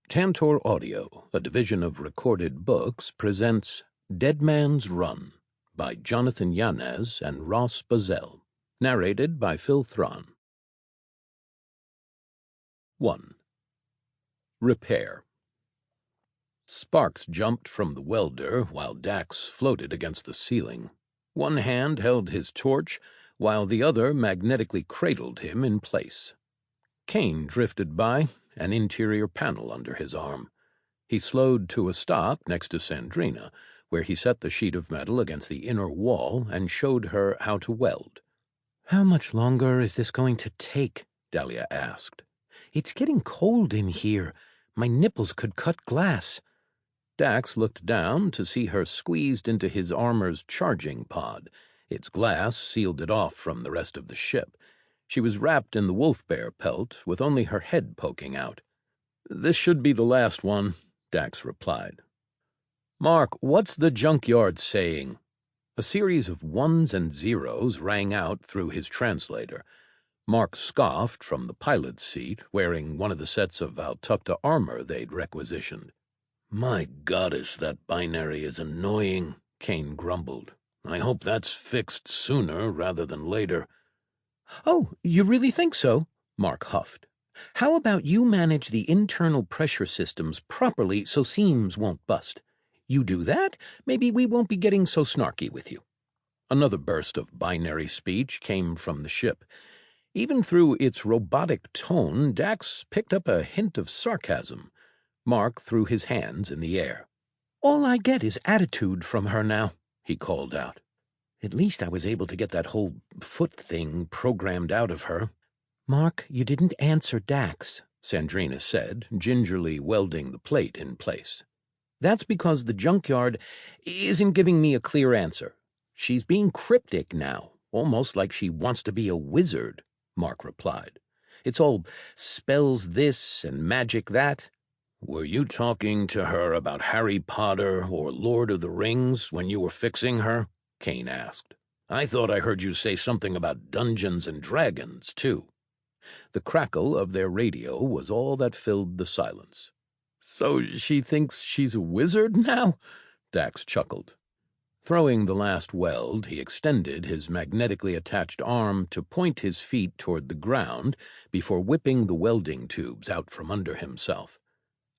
Tantor Audio, a division of Recorded Books, presents Deadman's Run by Jonathan Yanez and Ross Bazell, narrated by Phil Thron. 1. Repair. Sparks jumped from the welder while Dax floated against the ceiling. One hand held his torch, while the other magnetically cradled him in place. Kane drifted by, an interior panel under his arm. He slowed to a stop next to Sandrina, where he set the sheet of metal against the inner wall and showed her how to weld. "How much longer is this going to take?" Dahlia asked. "It's getting cold in here. My nipples could cut glass." Dax looked down to see her squeezed into his armor's charging pod. Its glass sealed it off from the rest of the ship. She was wrapped in the wolf-bear pelt, with only her head poking out. "This should be the last one," Dax replied. "Mark, what's the Junkyard saying?" A series of ones and zeros rang out through his translator. Mark scoffed from the pilot's seat, wearing one of the sets of Valtakuntera armor they'd requisitioned. "My goddess, that binary is annoying," Kane grumbled. "I hope that's fixed sooner rather than later." "Oh, you really think so?" Mark huffed. "How about you manage the internal pressure systems properly so seams won't bust? You do that, maybe we won't be getting so snarky with you." Another burst of binary speech came from the ship. Even through its robotic tone, Dax picked up a hint of sarcasm. Mark threw his hands in the air. "All I get is attitude from her now," he called out. "At least I was able to get that whole foot thing programmed out of her." "Mark, you didn't answer Dax," Sandrina said, gingerly welding the plate in place. "That's because the Junkyard isn't giving me a clear answer. She's being cryptic now, almost like she wants to be a wizard," Mark replied. "It's all spells this and magic that." "Were you talking to her about Harry Potter or Lord of the Rings when you were fixing her?" Kane asked. "I thought I heard you say something about Dungeons and Dragons, too." The crackle of their radio was all that filled the silence. "So she thinks she's a wizard now?" Dax chuckled. Throwing the last weld, he extended his magnetically attached arm to point his feet toward the ground before whipping the welding tubes out from under himself.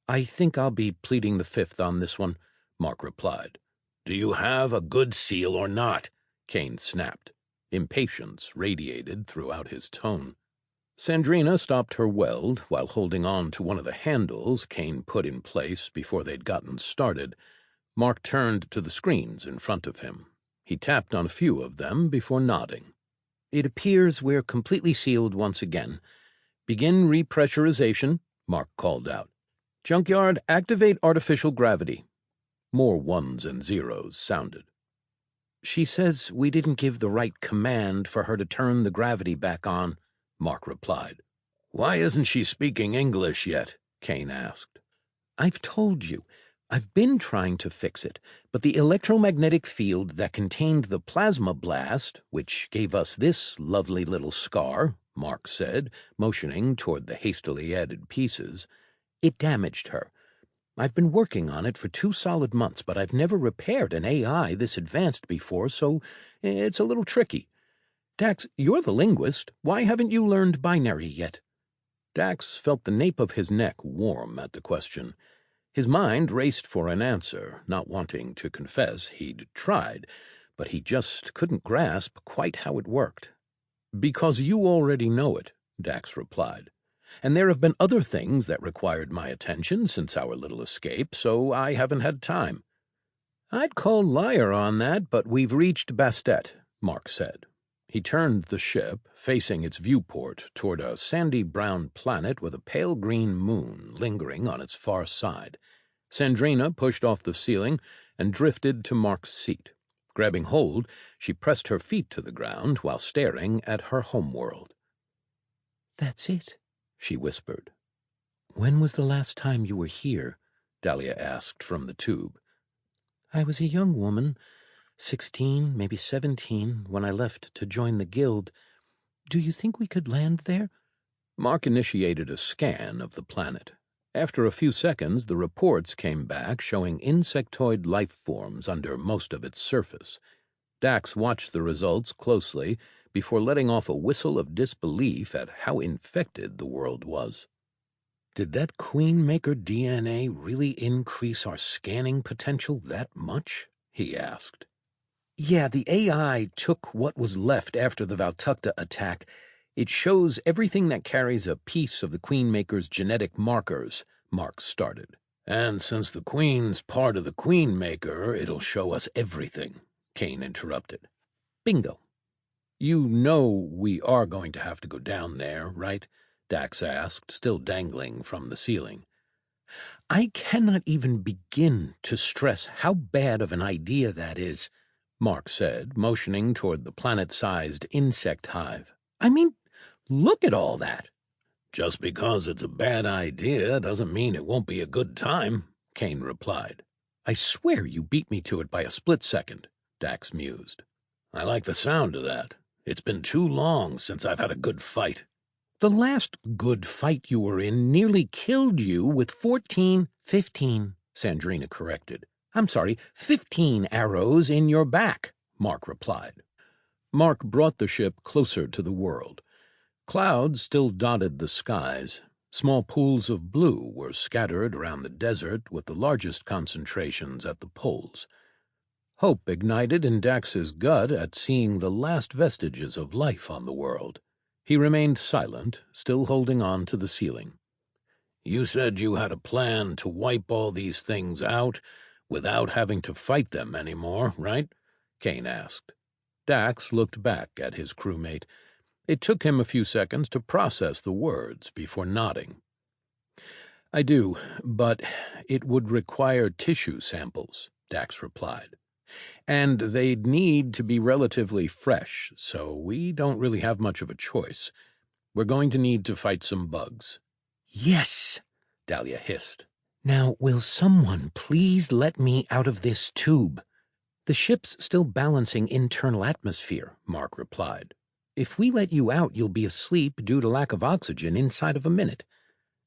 "I think I'll be pleading the fifth on this one," Mark replied. "Do you have a good seal or not?" Kane snapped. Impatience radiated throughout his tone. Sandrina stopped her weld while holding on to one of the handles Kane put in place before they'd gotten started. Mark turned to the screens in front of him. He tapped on a few of them before nodding. "It appears we're completely sealed once again. Begin repressurization," Mark called out. "Junkyard, activate artificial gravity." More ones and zeros sounded. "She says we didn't give the right command for her to turn the gravity back on," Mark replied. "Why isn't she speaking English yet?" Kane asked. "I've told you. I've been trying to fix it, but the electromagnetic field that contained the plasma blast, which gave us this lovely little scar," Mark said, motioning toward the hastily added pieces, "it damaged her. I've been working on it for 2 solid months, but I've never repaired an AI this advanced before, so it's a little tricky. Dax, you're the linguist. Why haven't you learned binary yet?" Dax felt the nape of his neck warm at the question. His mind raced for an answer, not wanting to confess he'd tried, but he just couldn't grasp quite how it worked. "Because you already know it," Dax replied. "And there have been other things that required my attention since our little escape, so I haven't had time." "I'd call liar on that, but we've reached Bastet," Mark said. He turned the ship, facing its viewport, toward a sandy-brown planet with a pale green moon lingering on its far side. Sandrina pushed off the ceiling and drifted to Mark's seat. Grabbing hold, she pressed her feet to the ground while staring at her homeworld. "That's it," she whispered. "When was the last time you were here?" Dahlia asked from the tube. "I was a young woman, 16, maybe 17, when I left to join the guild. Do you think we could land there?" Mark initiated a scan of the planet. After a few seconds, the reports came back showing insectoid life forms under most of its surface. Dax watched the results closely before letting off a whistle of disbelief at how infected the world was. Did that Queenmaker DNA really increase our scanning potential that much? He asked. Yeah, the AI took what was left after the Valtakuntera attack. It shows everything that carries a piece of the Queenmaker's genetic markers, Mark started. And since the Queen's part of the Queenmaker, it'll show us everything, Kane interrupted. Bingo. You know we are going to have to go down there, right? Dax asked, still dangling from the ceiling. I cannot even begin to stress how bad of an idea that is, Mark said, motioning toward the planet-sized insect hive. I mean, look at all that. Just because it's a bad idea doesn't mean it won't be a good time, Kane replied. I swear you beat me to it by a split second, Dax mused. I like the sound of that. It's been too long since I've had a good fight. The last good fight you were in nearly killed you with 15, Sandrina corrected. I'm sorry, 15 arrows in your back, Mark replied. Mark brought the ship closer to the world. Clouds still dotted the skies. Small pools of blue were scattered around the desert, with the largest concentrations at the poles. Hope ignited in Dax's gut at seeing the last vestiges of life on the world. He remained silent, still holding on to the ceiling. You said you had a plan to wipe all these things out without having to fight them anymore, right? Kane asked. Dax looked back at his crewmate. It took him a few seconds to process the words before nodding. I do, but it would require tissue samples, Dax replied. And they'd need to be relatively fresh, so we don't really have much of a choice. We're going to need to fight some bugs. Yes, Dahlia hissed. Now, will someone please let me out of this tube? The ship's still balancing internal atmosphere, Mark replied. If we let you out, you'll be asleep due to lack of oxygen inside of a minute.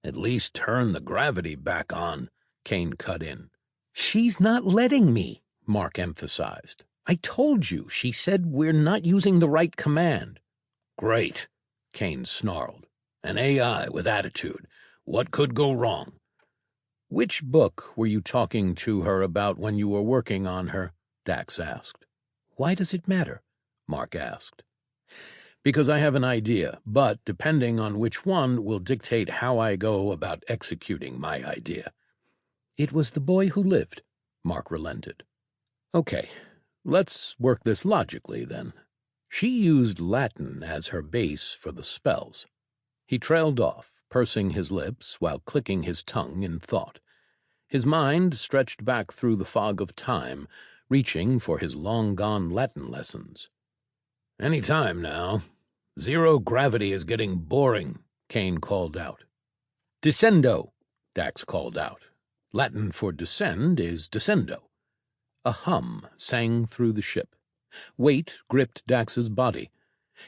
At least turn the gravity back on, Kane cut in. She's not letting me, Mark emphasized. I told you, she said we're not using the right command. Great, Kane snarled. An AI with attitude. What could go wrong? Which book were you talking to her about when you were working on her? Dax asked. Why does it matter? Mark asked. Because I have an idea, but depending on which one will dictate how I go about executing my idea. It was The Boy Who Lived, Mark relented. Okay, let's work this logically, then. She used Latin as her base for the spells. He trailed off, pursing his lips while clicking his tongue in thought. His mind stretched back through the fog of time, reaching for his long-gone Latin lessons. Any time now. Zero gravity is getting boring, Kane called out. Descendo, Dax called out. Latin for descend is descendo. A hum sang through the ship. Weight gripped Dax's body.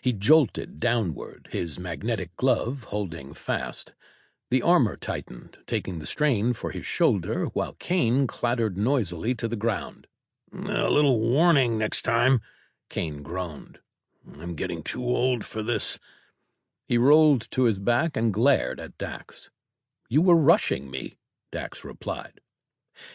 He jolted downward, his magnetic glove holding fast. The armor tightened, taking the strain for his shoulder, while Kane clattered noisily to the ground. A little warning next time, Kane groaned. I'm getting too old for this. He rolled to his back and glared at Dax. You were rushing me, Dax replied.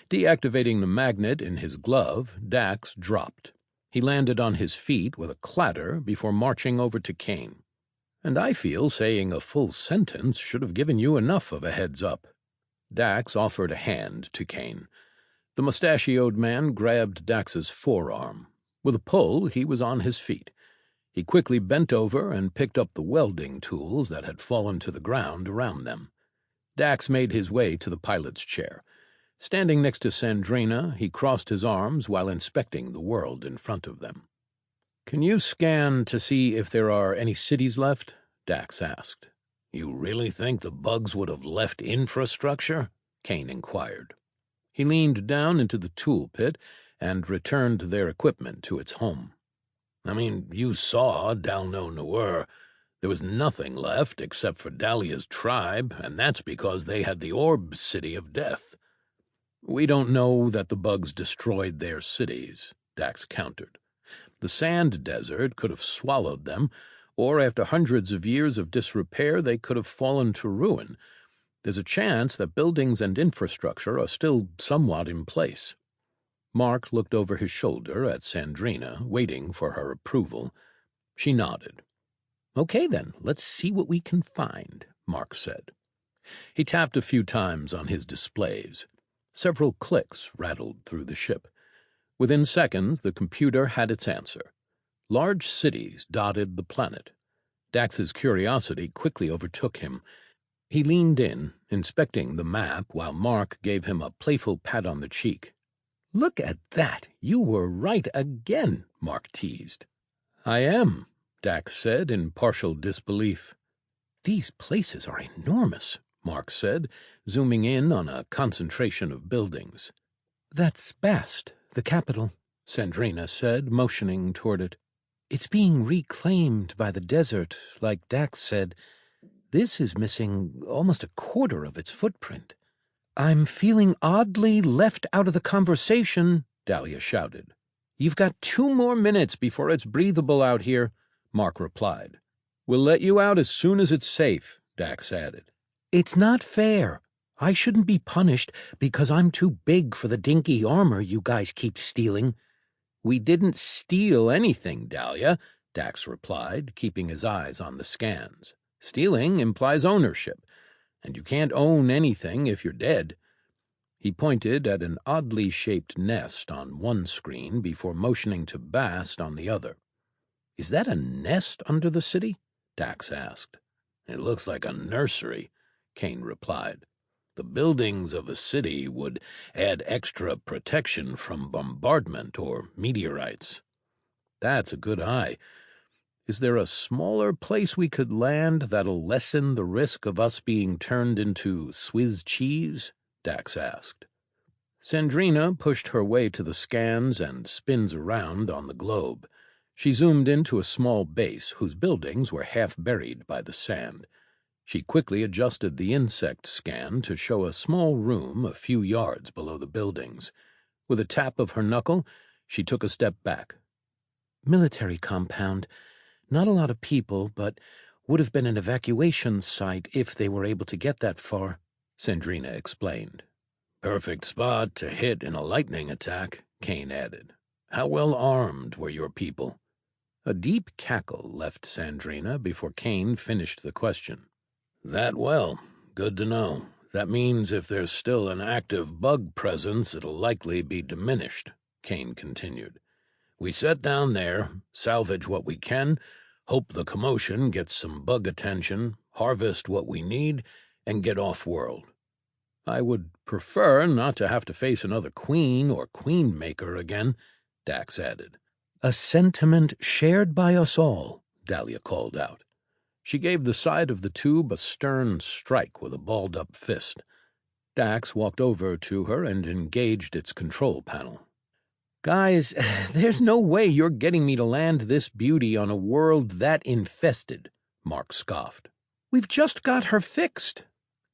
Deactivating the magnet in his glove, Dax dropped. He landed on his feet with a clatter before marching over to Kane. And I feel saying a full sentence should have given you enough of a heads-up. Dax offered a hand to Kane. The mustachioed man grabbed Dax's forearm. With a pull, he was on his feet. He quickly bent over and picked up the welding tools that had fallen to the ground around them. Dax made his way to the pilot's chair. Standing next to Sandrina, he crossed his arms while inspecting the world in front of them. Can you scan to see if there are any cities left? Dax asked. You really think the bugs would have left infrastructure? Kane inquired. He leaned down into the tool pit and returned their equipment to its home. I mean, you saw Dalno Noir. There was nothing left except for Dahlia's tribe, and that's because they had the orb city of death. We don't know that the bugs destroyed their cities, Dax countered. The sand desert could have swallowed them, or after hundreds of years of disrepair they could have fallen to ruin. There's a chance that buildings and infrastructure are still somewhat in place. Mark looked over his shoulder at Sandrina, waiting for her approval. She nodded. "Okay, then, let's see what we can find," Mark said. He tapped a few times on his displays. Several clicks rattled through the ship. Within seconds, the computer had its answer. Large cities dotted the planet. Dax's curiosity quickly overtook him. He leaned in, inspecting the map, while Mark gave him a playful pat on the cheek. "Look at that! You were right again," Mark teased. "I am," Dax said in partial disbelief. "These places are enormous," Mark said, zooming in on a concentration of buildings. "That's Bast, the capital," Sandrina said, motioning toward it. "It's being reclaimed by the desert, like Dax said. This is missing almost a quarter of its footprint." "I'm feeling oddly left out of the conversation," Dahlia shouted. "You've got 2 more minutes before it's breathable out here," Mark replied. "We'll let you out as soon as it's safe," Dax added. "It's not fair. I shouldn't be punished because I'm too big for the dinky armor you guys keep stealing." "We didn't steal anything, Dahlia," Dax replied, keeping his eyes on the scans. "Stealing implies ownership, and you can't own anything if you're dead." He pointed at an oddly shaped nest on one screen before motioning to Bast on the other. "Is that a nest under the city?" Dax asked. "It looks like a nursery," Kane replied. "The buildings of a city would add extra protection from bombardment or meteorites." "That's a good eye. Is there a smaller place we could land that'll lessen the risk of us being turned into Swiss cheese?" Dax asked. Sandrina pushed her way to the scans and spins around on the globe. She zoomed into a small base whose buildings were half buried by the sand. She quickly adjusted the insect scan to show a small room a few yards below the buildings. With a tap of her knuckle, she took a step back. "Military compound. Not a lot of people, but would have been an evacuation site if they were able to get that far," Sandrina explained. "Perfect spot to hit in a lightning attack," Kane added. "How well armed were your people?" A deep cackle left Sandrina before Kane finished the question. "That well. Good to know. That means if there's still an active bug presence, it'll likely be diminished," Kane continued. "We set down there, salvage what we can, hope the commotion gets some bug attention, harvest what we need, and get off-world." "I would prefer not to have to face another queen or queen-maker again," Dax added. "A sentiment shared by us all," Dahlia called out. She gave the side of the tube a stern strike with a balled-up fist. Dax walked over to her and engaged its control panel. "Guys, there's no way you're getting me to land this beauty on a world that infested," Mark scoffed. "We've just got her fixed."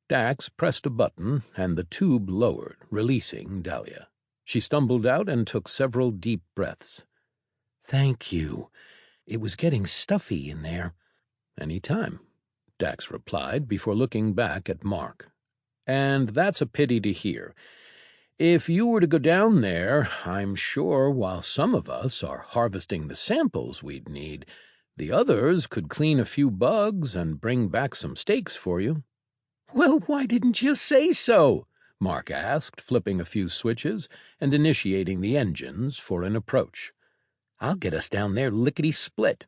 Dax pressed a button, and the tube lowered, releasing Dahlia. She stumbled out and took several deep breaths. "Thank you. It was getting stuffy in there." "Any time," Dax replied before looking back at Mark. "And that's a pity to hear. If you were to go down there, I'm sure while some of us are harvesting the samples we'd need, the others could clean a few bugs and bring back some steaks for you." "Well, why didn't you say so?" Mark asked, flipping a few switches and initiating the engines for an approach. "I'll get us down there lickety-split."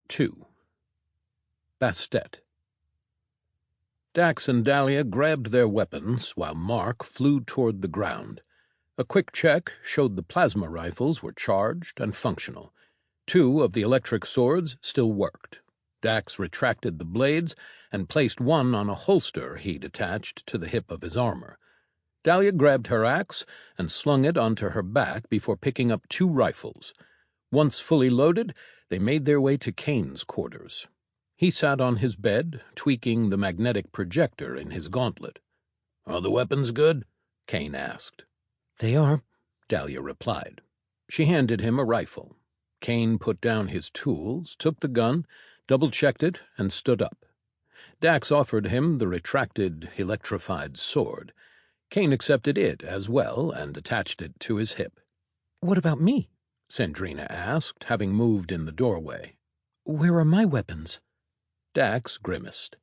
2. Bastet. Dax and Dahlia grabbed their weapons while Mark flew toward the ground. A quick check showed the plasma rifles were charged and functional. 2 of the electric swords still worked. Dax retracted the blades and placed one on a holster he'd attached to the hip of his armor. Dahlia grabbed her axe and slung it onto her back before picking up 2 rifles. Once fully loaded, They made their way to Kane's quarters. He sat on his bed, tweaking the magnetic projector in his gauntlet. "Are the weapons good?" Kane asked. "They are," Dahlia replied. She handed him a rifle. Kane put down his tools, took the gun, double-checked it, and stood up. Dax offered him the retracted, electrified sword. Kane accepted it as well and attached it to his hip. "What about me?" Sandrina asked, having moved in the doorway. "Where are my weapons?" Dax grimaced.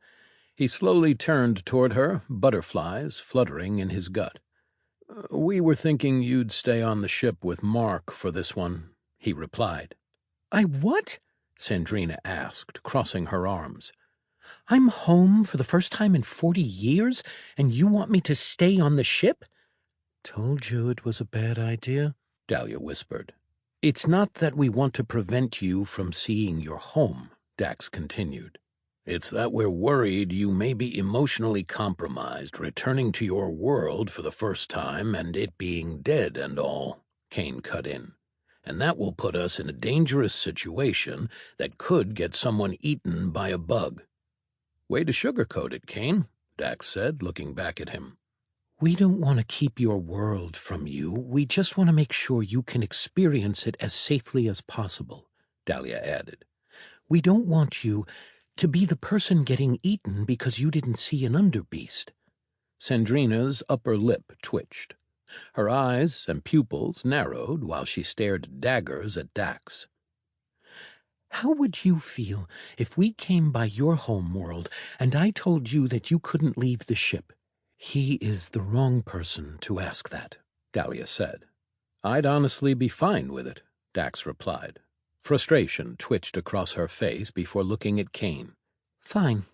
He slowly turned toward her, butterflies fluttering in his gut. "We were thinking you'd stay on the ship with Mark for this one," he replied. "I what?" Sandrina asked, crossing her arms. "I'm home for the first time in 40 years, and you want me to stay on the ship?" "Told you it was a bad idea," Dahlia whispered. "It's not that we want to prevent you from seeing your home," Dax continued. "It's that we're worried you may be emotionally compromised returning to your world for the first time and it being dead and all," Kane cut in. "And that will put us in a dangerous situation that could get someone eaten by a bug." "Way to sugarcoat it, Kane," Dax said, looking back at him. "We don't want to keep your world from you. We just want to make sure you can experience it as safely as possible," Dahlia added. "We don't want you to be the person getting eaten because you didn't see an underbeast." Sandrina's upper lip twitched. Her eyes and pupils narrowed while she stared daggers at Dax. "How would you feel if we came by your home world and I told you that you couldn't leave the ship?" "He is the wrong person to ask that," Dahlia said. "I'd honestly be fine with it," Dax replied. Frustration twitched across her face before looking at Kane. "Fine.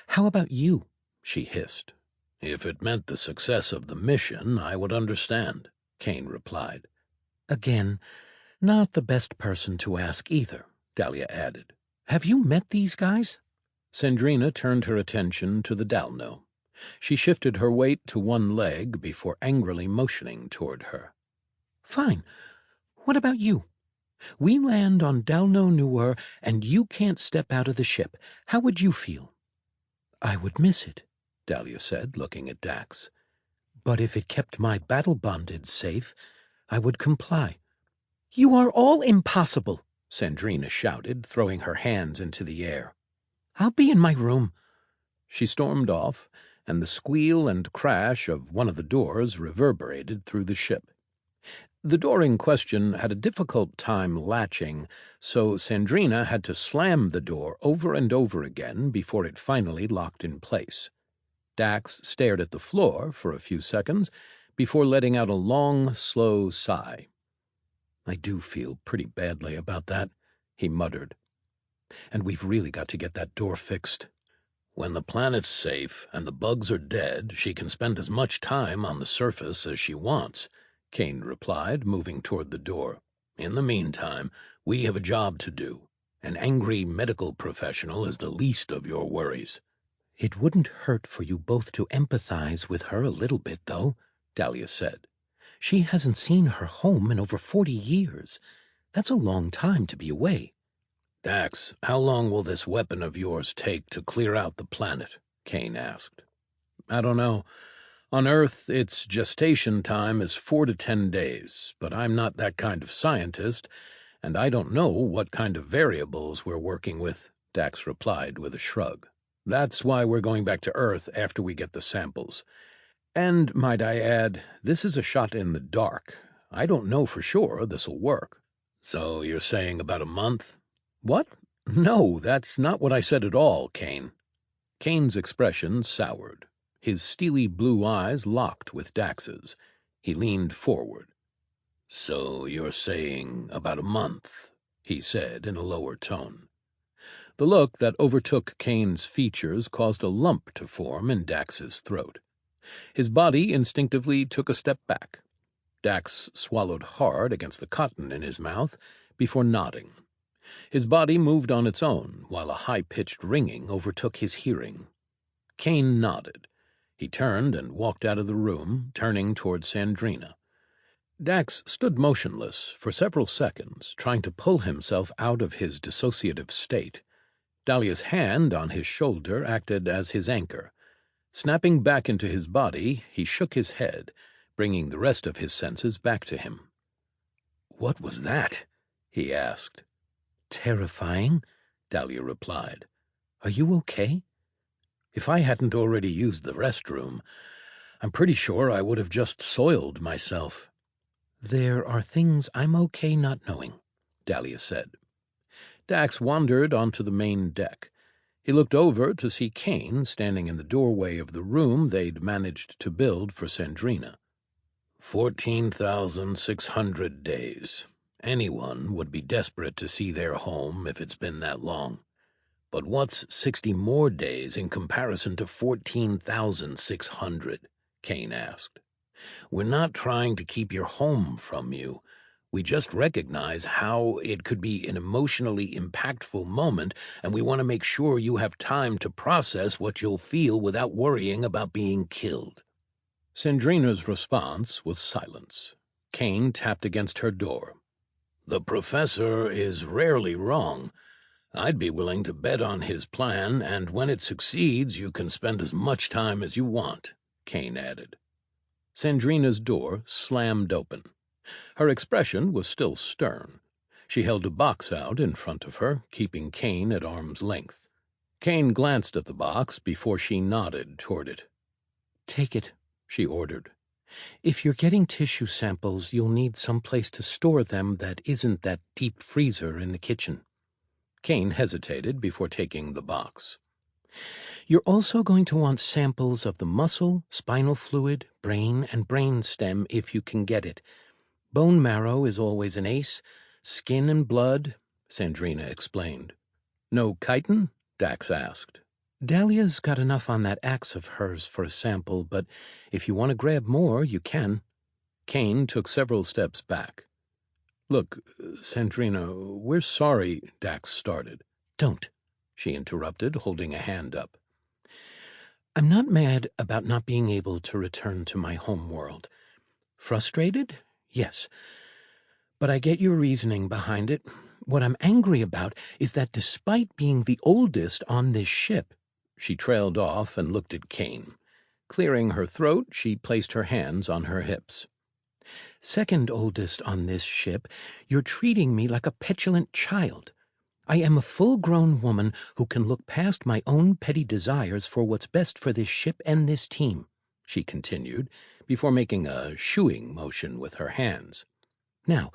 How about you?" she hissed. "If it meant the success of the mission, I would understand," Kane replied. "Again, not the best person to ask either," Dahlia added. "Have you met these guys?" Sandrina turned her attention to the Dalno. She shifted her weight to one leg before angrily motioning toward her. "Fine. What about you? We land on Dalno Nuer and you can't step out of the ship. How would you feel?" "I would miss it," Dahlia said, looking at Dax. "But if it kept my battle bondage safe, I would comply." "You are all impossible," Sandrina shouted, throwing her hands into the air. "I'll be in my room." She stormed off, and the squeal and crash of one of the doors reverberated through the ship. The door in question had a difficult time latching, so Sandrina had to slam the door over and over again before it finally locked in place. Dax stared at the floor for a few seconds before letting out a long, slow sigh. "I do feel pretty badly about that," he muttered. "And we've really got to get that door fixed. When the planet's safe and the bugs are dead, she can spend as much time on the surface as she wants," Kane replied, moving toward the door. "In the meantime, we have a job to do. An angry medical professional is the least of your worries." "It wouldn't hurt for you both to empathize with her a little bit, though," Dahlia said. "She hasn't seen her home in over 40 years. That's a long time to be away." "Dax, how long will this weapon of yours take to clear out the planet?" Kane asked. "I don't know. On Earth, its gestation time is 4 to 10 days, but I'm not that kind of scientist, and I don't know what kind of variables we're working with," Dax replied with a shrug. "That's why we're going back to Earth after we get the samples. And, might I add, this is a shot in the dark. I don't know for sure this'll work." "So you're saying about a month?" "What? No, that's not what I said at all, Kane." Kane's expression soured. His steely blue eyes locked with Dax's. He leaned forward. "So you're saying about a month," he said in a lower tone. The look that overtook Kane's features caused a lump to form in Dax's throat. His body instinctively took a step back. Dax swallowed hard against the cotton in his mouth before nodding. His body moved on its own, while a high-pitched ringing overtook his hearing. Kane nodded. He turned and walked out of the room, turning toward Sandrina. Dax stood motionless for several seconds, trying to pull himself out of his dissociative state. Dahlia's hand on his shoulder acted as his anchor. Snapping back into his body, he shook his head, bringing the rest of his senses back to him. "What was that?" he asked. "Terrifying," Dahlia replied. "Are you okay?" "If I hadn't already used the restroom, I'm pretty sure I would have just soiled myself." "There are things I'm okay not knowing," Dahlia said. Dax wandered onto the main deck. He looked over to see Kane standing in the doorway of the room they'd managed to build for Sandrina. 14,600 days. Anyone would be desperate to see their home if it's been that long. But what's 60 more days in comparison to 14,600? Kane asked. "We're not trying to keep your home from you. We just recognize how it could be an emotionally impactful moment, and we want to make sure you have time to process what you'll feel without worrying about being killed." Sandrina's response was silence. Kane tapped against her door. "The professor is rarely wrong. I'd be willing to bet on his plan, and when it succeeds, you can spend as much time as you want," Kane added. Sandrina's door slammed open. Her expression was still stern. She held a box out in front of her, keeping Kane at arm's length. Kane glanced at the box before she nodded toward it. "Take it," she ordered. "If you're getting tissue samples, you'll need some place to store them that isn't that deep freezer in the kitchen." Kane hesitated before taking the box. "You're also going to want samples of the muscle, spinal fluid, brain, and brainstem if you can get it. Bone marrow is always an ace. Skin and blood," Sandrina explained. "No chitin?" Dax asked. "Dahlia's got enough on that axe of hers for a sample, but if you want to grab more, you can." Kane took several steps back. "Look, Sandrina, we're sorry," Dax started. "Don't," she interrupted, holding a hand up. "I'm not mad about not being able to return to my home world. Frustrated? Yes. But I get your reasoning behind it. What I'm angry about is that despite being the oldest on this ship—" She trailed off and looked at Kane. Clearing her throat, she placed her hands on her hips. "Second oldest on this ship, you're treating me like a petulant child. I am a full-grown woman who can look past my own petty desires for what's best for this ship and this team," she continued, before making a shooing motion with her hands. "Now,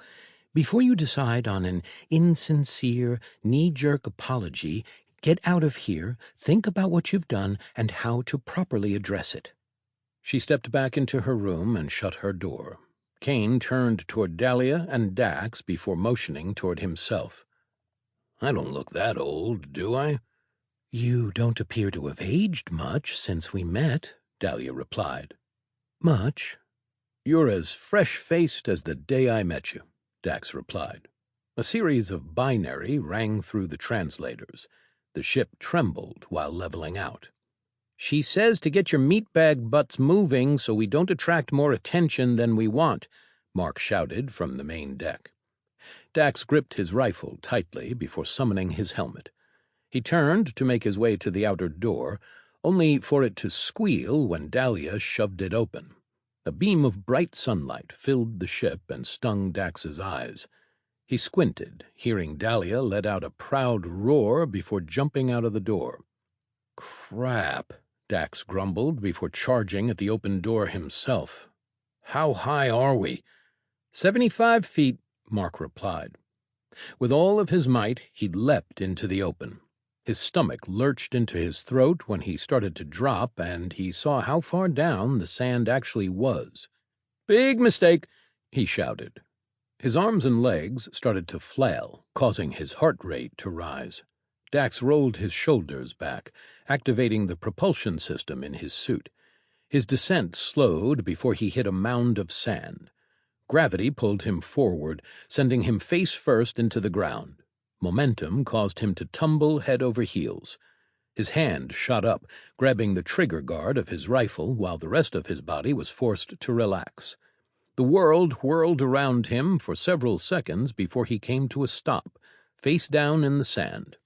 before you decide on an insincere, knee-jerk apology, get out of here, think about what you've done, and how to properly address it." She stepped back into her room and shut her door. Kane turned toward Dahlia and Dax before motioning toward himself. "I don't look that old, do I?" "You don't appear to have aged much since we met," Dahlia replied. "Much?" "You're as fresh-faced as the day I met you," Dax replied. A series of binary rang through the translators. The ship trembled while leveling out. "She says to get your meatbag butts moving so we don't attract more attention than we want," Mark shouted from the main deck. Dax gripped his rifle tightly before summoning his helmet. He turned to make his way to the outer door, only for it to squeal when Dahlia shoved it open. A beam of bright sunlight filled the ship and stung Dax's eyes. He squinted, hearing Dahlia let out a proud roar before jumping out of the door. "Crap," Dax grumbled before charging at the open door himself. "How high are we?" 75 feet, Mark replied. With all of his might, he leapt into the open. His stomach lurched into his throat when he started to drop, and he saw how far down the sand actually was. "Big mistake," he shouted. His arms and legs started to flail, causing his heart rate to rise. Dax rolled his shoulders back, activating the propulsion system in his suit. His descent slowed before he hit a mound of sand. Gravity pulled him forward, sending him face first into the ground. Momentum caused him to tumble head over heels. His hand shot up, grabbing the trigger guard of his rifle while the rest of his body was forced to relax. The world whirled around him for several seconds before he came to a stop, face down in the sand.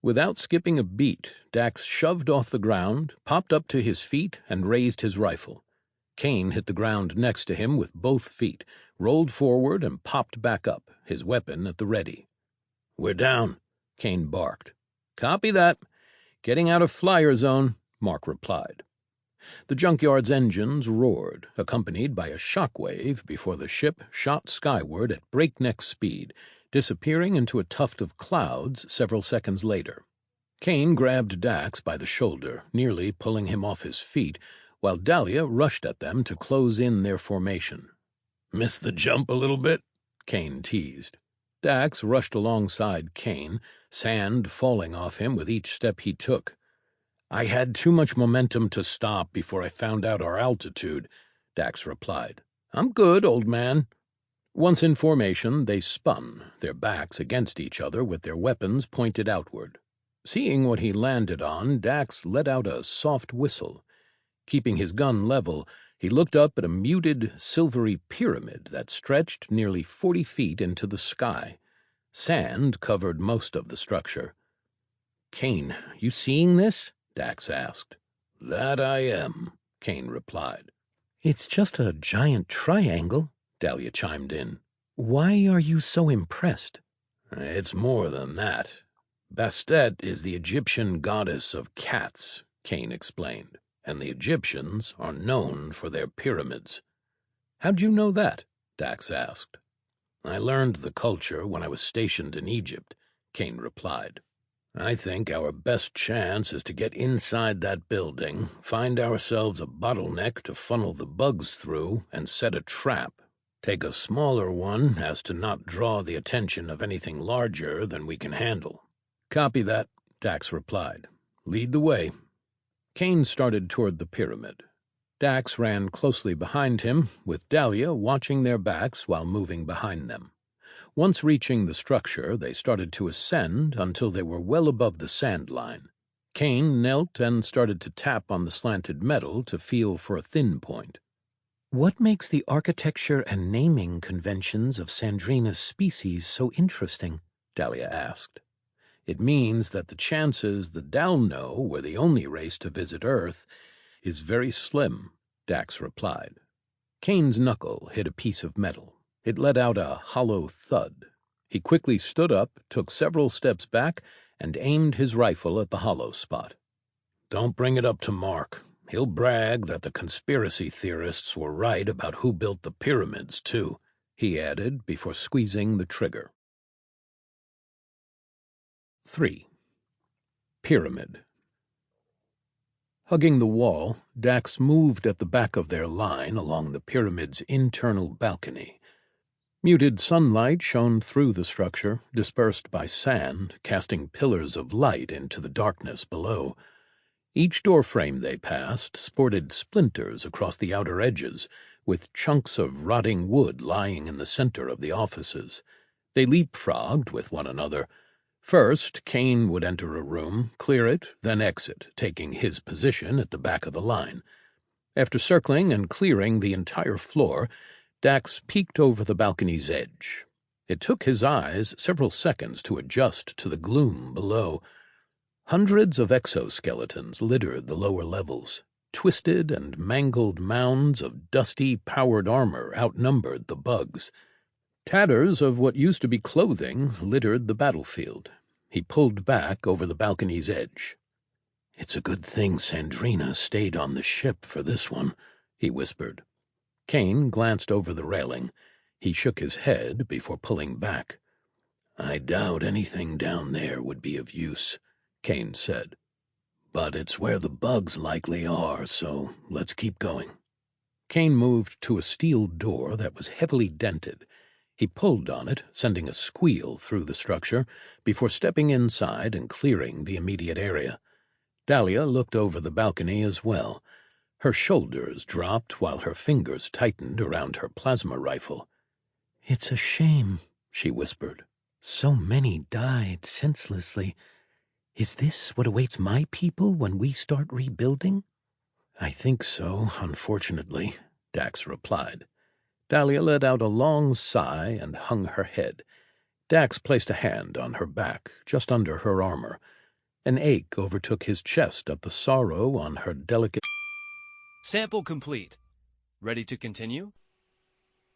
Without skipping a beat, Dax shoved off the ground, popped up to his feet, and raised his rifle. Kane hit the ground next to him with both feet, rolled forward, and popped back up, his weapon at the ready. "We're down," Kane barked. "Copy that. Getting out of flyer zone," Mark replied. The Junkyard's engines roared, accompanied by a shockwave before the ship shot skyward at breakneck speed, disappearing into a tuft of clouds several seconds later. Kane grabbed Dax by the shoulder, nearly pulling him off his feet, while Dahlia rushed at them to close in their formation. "Missed the jump a little bit?" Kane teased. Dax rushed alongside Kane, sand falling off him with each step he took. "I had too much momentum to stop before I found out our altitude," Dax replied. "I'm good, old man." Once in formation, they spun, their backs against each other with their weapons pointed outward. Seeing what he landed on, Dax let out a soft whistle. Keeping his gun level, he looked up at a muted, silvery pyramid that stretched nearly 40 feet into the sky. Sand covered most of the structure. "Kane, you seeing this?" Dax asked. "That I am," Kane replied. "It's just a giant triangle," Dahlia chimed in. "Why are you so impressed?" "It's more than that. Bastet is the Egyptian goddess of cats," Kane explained, "and the Egyptians are known for their pyramids." "How'd you know that?" Dax asked. "I learned the culture when I was stationed in Egypt," Kane replied. "I think our best chance is to get inside that building, find ourselves a bottleneck to funnel the bugs through, and set a trap. Take a smaller one as to not draw the attention of anything larger than we can handle." "Copy that," Dax replied. "Lead the way." Kane started toward the pyramid. Dax ran closely behind him, with Dahlia watching their backs while moving behind them. Once reaching the structure, they started to ascend until they were well above the sand line. Kane knelt and started to tap on the slanted metal to feel for a thin point. "What makes the architecture and naming conventions of Sandrina's species so interesting?" Dahlia asked. "It means that the chances the Dalno were the only race to visit Earth is very slim," Dax replied. Kane's knuckle hit a piece of metal. It let out a hollow thud. He quickly stood up, took several steps back, and aimed his rifle at the hollow spot. "Don't bring it up to Mark. He'll brag that the conspiracy theorists were right about who built the pyramids, too," he added before squeezing the trigger. 3. Pyramid. Hugging the wall, Dax moved at the back of their line along the pyramid's internal balcony. Muted sunlight shone through the structure, dispersed by sand, casting pillars of light into the darkness below. Each doorframe they passed sported splinters across the outer edges, with chunks of rotting wood lying in the center of the offices. They leapfrogged with one another. First, Kane would enter a room, clear it, then exit, taking his position at the back of the line. After circling and clearing the entire floor, Dax peeked over the balcony's edge. It took his eyes several seconds to adjust to the gloom below. Hundreds of exoskeletons littered the lower levels. Twisted and mangled mounds of dusty, powered armor outnumbered the bugs. Tatters of what used to be clothing littered the battlefield. He pulled back over the balcony's edge. "It's a good thing Sandrina stayed on the ship for this one," he whispered. Kane glanced over the railing. He shook his head before pulling back. "I doubt anything down there would be of use," Kane said. "But it's where the bugs likely are, so let's keep going." Kane moved to a steel door that was heavily dented. He pulled on it, sending a squeal through the structure, before stepping inside and clearing the immediate area. Dahlia looked over the balcony as well. Her shoulders dropped while her fingers tightened around her plasma rifle. "It's a shame," she whispered. "So many died senselessly. Is this what awaits my people when we start rebuilding?" "I think so, unfortunately," Dax replied. Dahlia let out a long sigh and hung her head. Dax placed a hand on her back, just under her armor. An ache overtook his chest at the sorrow on her delicate... Sample complete. Ready to continue?